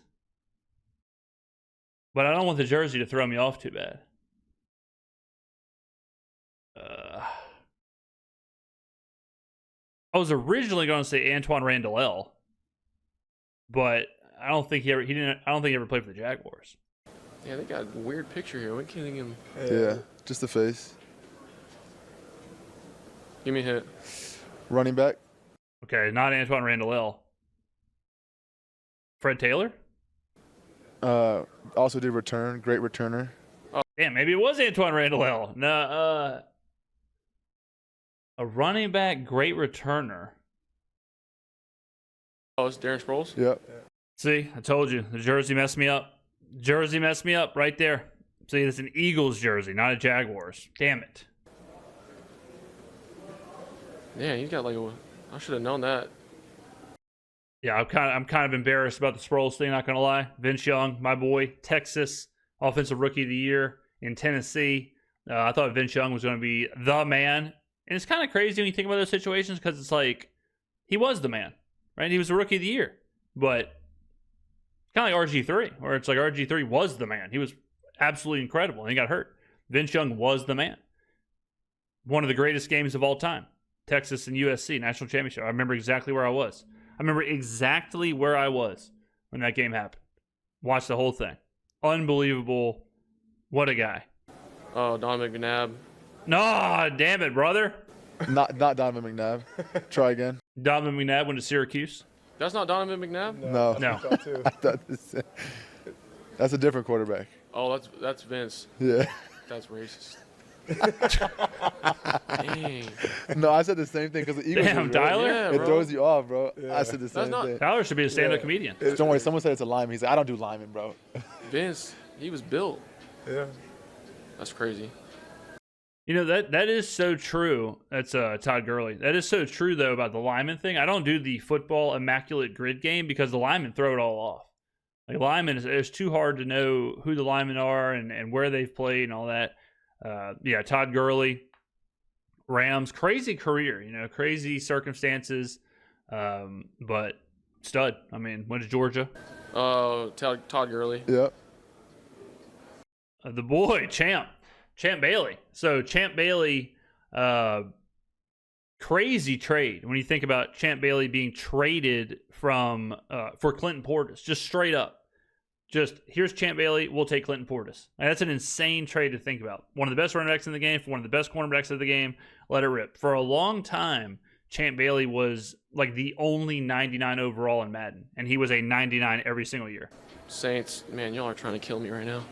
But I don't want the jersey to throw me off too bad. I was originally going to say Antoine Randall, but I don't think he ever played for the Jaguars. Yeah, they got a weird picture here. We're killing him. Yeah, just the face. Give me a hit. Running back. Okay, not Antoine Randall. Fred Taylor? Also did return. Great returner. Oh, damn, maybe it was Antoine Randall. No, a running back, great returner. Oh, it's Darren Sproles? Yep. See, I told you. The jersey messed me up. Jersey messed me up right there. See, it's an Eagles jersey, not a Jaguars. Damn it. Yeah, he's got like I should have known that. Yeah, I'm kind of embarrassed about the Sproles thing, not going to lie. Vince Young, my boy, Texas, Offensive Rookie of the Year in Tennessee. I thought Vince Young was going to be the man. And it's kind of crazy when you think about those situations because it's like he was the man, right? He was the Rookie of the Year. But kind of like RG3, where it's like RG3 was the man. He was absolutely incredible, and he got hurt. Vince Young was the man. One of the greatest games of all time. Texas and USC, National Championship. I remember exactly where I was. when that game happened. Watched the whole thing. Unbelievable. What a guy. Oh, Donovan McNabb. No, damn it, brother. Not Donovan McNabb. Try again. Donovan McNabb went to Syracuse. That's not Donovan McNabb? No. No. I thought that's a different quarterback. Oh, that's Vince. Yeah. That's racist. Dang. No, I said the same thing because the Eagles. Damn, Tyler? Yeah, It bro. throws you off, bro. Yeah. I said the same not- thing. Tyler should be a stand-up comedian. Don't worry, someone said it's a lineman. He's like, I don't do lineman, bro. Vince, he was built. Yeah. That's crazy. You know, that is so true. That's Todd Gurley. That is so true, though, about the lineman thing. I don't do the football immaculate grid game because the linemen throw it all off. Like, linemen, it's too hard to know who the linemen are and where they've played and all that. Yeah, Todd Gurley, Rams, crazy career, crazy circumstances, but stud. I mean, went to Georgia. Todd Gurley. Yep. The boy, Champ Bailey. So Champ Bailey, crazy trade when you think about Champ Bailey being traded for Clinton Portis, just straight up. Just, here's Champ Bailey, we'll take Clinton Portis. And that's an insane trade to think about. One of the best running backs in the game for one of the best cornerbacks of the game. Let it rip. For a long time, Champ Bailey was like the only 99 overall in Madden. And he was a 99 every single year. Saints, man, y'all are trying to kill me right now.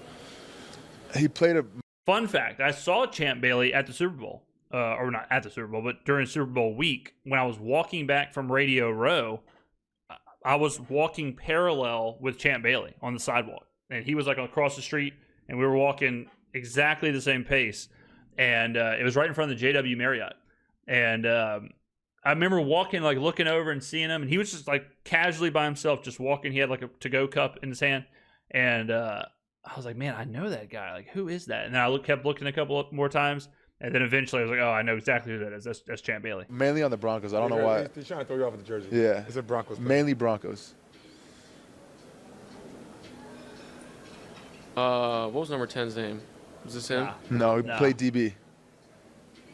He played a. Fun fact, I saw Champ Bailey at the Super Bowl. Or not at the Super Bowl, but during Super Bowl week, when I was walking back from Radio Row, I was walking parallel with Champ Bailey on the sidewalk. And he was like across the street, and we were walking exactly the same pace. And it was right in front of the JW Marriott. And I remember walking, like looking over and seeing him, and he was just like casually by himself, just walking. He had like a to-go cup in his hand. And I was like, man, I know that guy. Like, who is that? And then I kept looking a couple more times, and then eventually I was like, oh, I know exactly who that is. That's Champ Bailey. Mainly on the Broncos. I don't know why. He's trying to throw you off with the jersey. Yeah. It's a Broncos player. Mainly Broncos. What was number 10's name? Was this him? No, he played DB.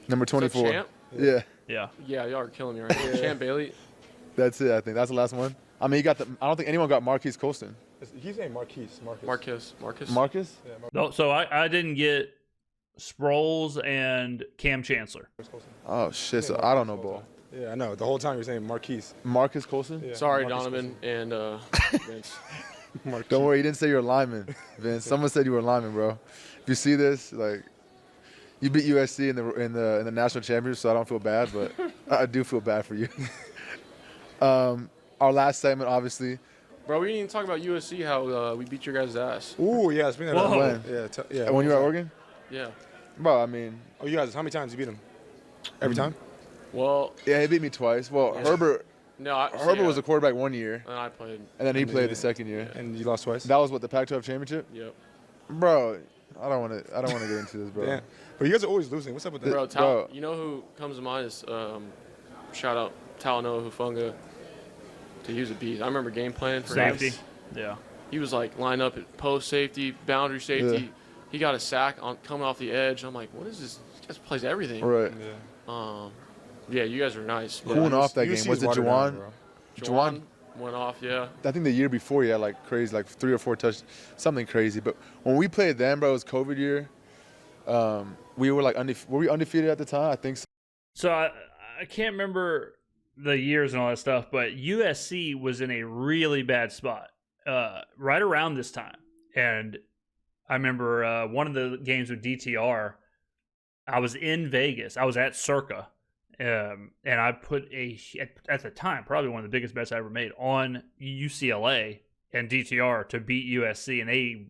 Number 24. Champ? Yeah. Yeah. Yeah, y'all are killing me right now. Champ Bailey. That's it, I think. That's the last one. I mean, I don't think anyone got Marquise Colston. He's named Marquise. Marcus. Marcus? Yeah, No, so I didn't get Sproles and Cam Chancellor. Oh, shit. So I don't know ball. Yeah, I know. The whole time you're saying Marquise. Marcus Colston? Yeah, Sorry, Marcus Donovan and Vince. Marquise. Don't worry, you didn't say you're a lineman, Vince. Someone said you were a lineman, bro. If you see this, like, you beat USC in the national championship, so I don't feel bad, but I do feel bad for you. Our last segment, obviously. Bro, we didn't even talk about USC, how we beat your guys' ass. Ooh, yeah, speaking of Whoa. that. Yeah, When you were at Oregon? Yeah. Bro, I mean, Oh, you guys, how many times you beat him? Every time? Well, yeah, he beat me twice. Well, Yeah. Herbert Herbert was a quarterback one year, And I played. and then he And played then- the second year. And you lost twice? That was what, the Pac-12 championship? Yep. Bro, I don't want to get into this, bro. Damn. But you guys are always losing. What's up with that? Bro, Bro. you know who comes to mind is shout out Talanoa Hufunga. Dude, he was a beast. I remember game planning for him. Safety. Yeah. He was like lined up at post safety, boundary safety. Yeah. He got a sack on coming off the edge. I'm like, what is this? This guy plays everything. Right. Yeah. Yeah, you guys are nice. Who went off that USC game? Was is it watered down, Juwan? bro. Juwan? Went off, yeah. I think the year before he had like crazy, like 3 or 4 touchdowns, something crazy. But when we played them, bro, it was COVID year. We were like, were we undefeated at the time? I think so. So I can't remember the years and all that stuff, but USC was in a really bad spot right around this time. And I remember one of the games with DTR, I was in Vegas. I was at Circa. And I put at the time, probably one of the biggest bets I ever made on UCLA and DTR to beat USC. And I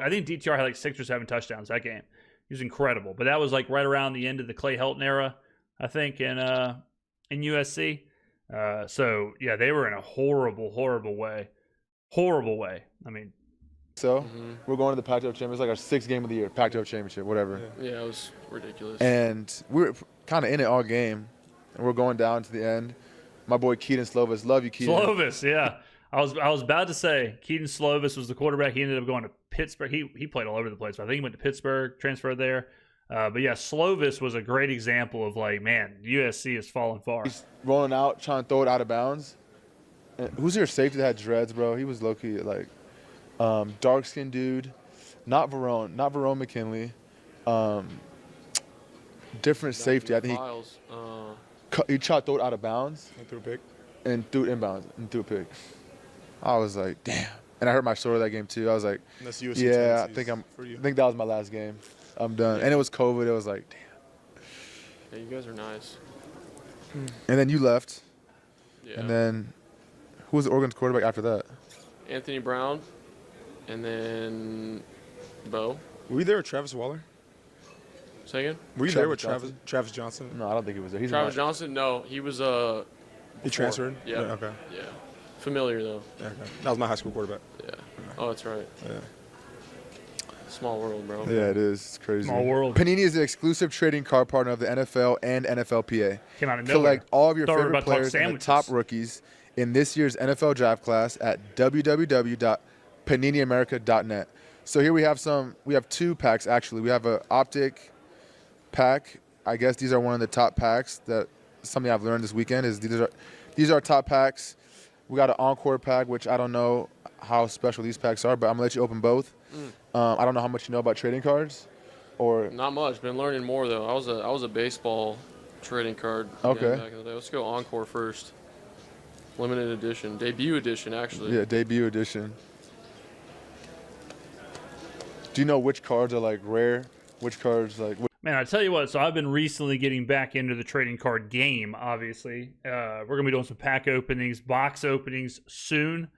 think DTR had like 6 or 7 touchdowns that game. He was incredible. But that was like right around the end of the Clay Helton era, I think, in USC. So, yeah, they were in a horrible, horrible way. Horrible way. I mean. So we're going to the Pac-12 championship. It's like our 6th game of the year, Pac-12 championship, whatever. Yeah, it was ridiculous. And we were kind of in it all game. And we're going down to the end. My boy Keaton Slovis. Love you, Keaton. Slovis, yeah. I was about to say Keaton Slovis was the quarterback. He ended up going to Pittsburgh. He played all over the place. But I think he went to Pittsburgh, transferred there. But yeah, Slovis was a great example of like, man, USC has fallen far. He's rolling out, trying to throw it out of bounds. And who's your safety that had dreads, bro? He was low-key like dark-skinned dude. Not Verone McKinley. Different safety. I think Files, he tried to throw it out of bounds And threw a pick. and threw it inbounds and threw a pick. I was like, damn. And I hurt my shoulder that game too. I was like, And that's USC yeah, I tendencies think for you. that was my last game. I'm done. And it was COVID. It was like, damn. yeah, you guys are nice. And then you left. Yeah. And then who was Oregon's quarterback after that? Anthony Brown, and then Bo. Were you there with Travis Waller? Say again? Were you Travis there with Johnson? Travis Johnson? No, I don't think he was there. He's Travis Johnson? No, he was He before. transferred? Yeah. Okay. Yeah. Familiar though. Okay. That was my high school quarterback. Yeah. Oh, that's right. Yeah. Small world, bro. Yeah, it is. It's crazy. Small world. Panini is the exclusive trading card partner of the NFL and NFLPA. Came out of nowhere. Collect all of your Thought we were favorite about to talk players and the sandwiches. top rookies in this year's NFL draft class at www.paniniamerica.net. So here we have 2 packs actually. We have an optic pack. I guess these are one of the top packs that something I've learned this weekend is these are top packs. We got an encore pack, which I don't know how special these packs are, but I'm gonna let you open both. I don't know how much you know about trading cards, or Not much. Been learning more though. I was a baseball trading card. guy Okay. Back in the day. Let's go Encore first. Limited edition, debut edition actually. yeah, debut edition. Do you know which cards are like rare? Which cards like? Man, I tell you what, so I've been recently getting back into the trading card game, obviously. We're going to be doing some pack openings, box openings soon.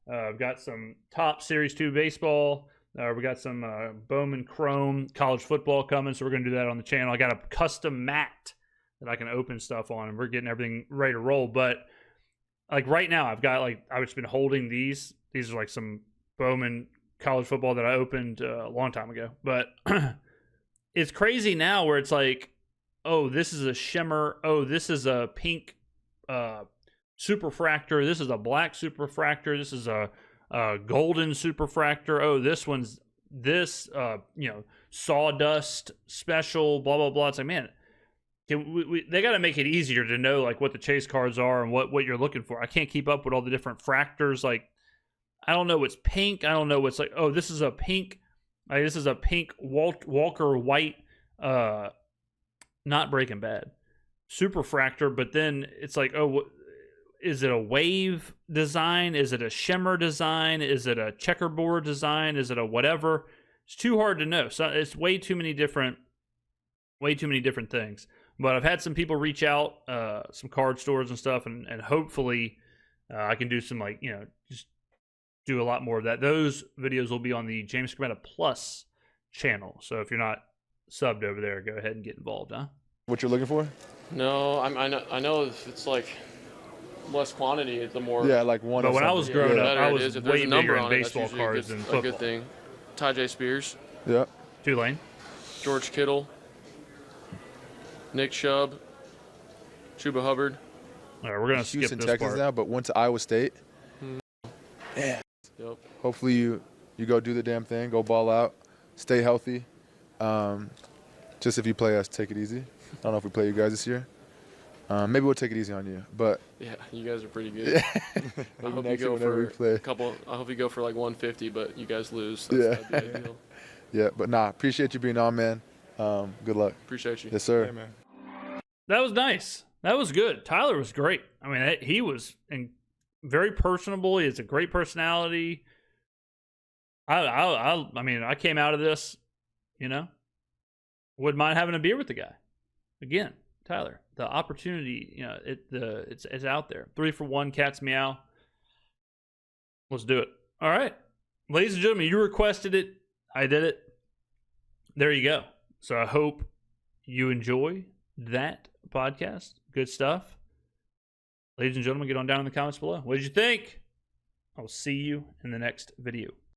I've got some top Series 2 baseball. We got some Bowman Chrome college football coming, so we're going to do that on the channel. I got a custom mat that I can open stuff on, and we're getting everything ready to roll. But like right now, I've just been holding these. These are like some Bowman college football that I opened a long time ago. But it's crazy now where it's like, oh, this is a shimmer. Oh, this is a pink superfractor. This is a black superfractor. This is a golden superfractor. Oh, this one's this, sawdust special, blah, blah, blah. It's like, man, they got to make it easier to know like what the chase cards are and what you're looking for. I can't keep up with all the different fractors. Like, I don't know what's pink. I don't know what's like, oh, this is a pink. This is a pink Walker White, not Breaking Bad, superfractor. But then it's like, oh, is it a wave design? Is it a shimmer design? Is it a checkerboard design? Is it a whatever? It's too hard to know. So it's way too many different things. But I've had some people reach out, some card stores and stuff, and hopefully I can do some just do a lot more of that. Those videos will be on the James Skrmetta Plus channel. So if you're not subbed over there, go ahead and get involved, huh? What you're looking for? No, I know if it's like less quantity, the more. Yeah, like one. But when I was growing up, I was if way there's a number bigger in on it, baseball that's usually cards than a football. good thing. Ty J. Spears, Yeah. Tulane. George Kittle, Nick Chubb, Chuba Hubbard. All right, we're gonna skip Houston, this Texas part. now, but went to Iowa State. Yeah. Yep. Hopefully you go do the damn thing, go ball out, stay healthy. Just if you play us, take it easy. I don't know if we play you guys this year. Maybe we'll take it easy on you, but Yeah, you guys are pretty good. I hope you go for a couple. I hope you go for like 150, but you guys lose. That'd be ideal. Yeah, but appreciate you being on, man. Good luck. Appreciate you. Yes, sir. Yeah, man. That was nice. That was good. Tyler was great. I mean, he was very personable. He has a great personality. I mean, I came out of this, wouldn't mind having a beer with the guy. Again, Tyler, the opportunity, it's out there. 3-for-1, cat's meow. Let's do it. All right. Ladies and gentlemen, you requested it. I did it. There you go. So I hope you enjoy that podcast. Good stuff. Ladies and gentlemen, get on down in the comments below. What did you think? I'll see you in the next video.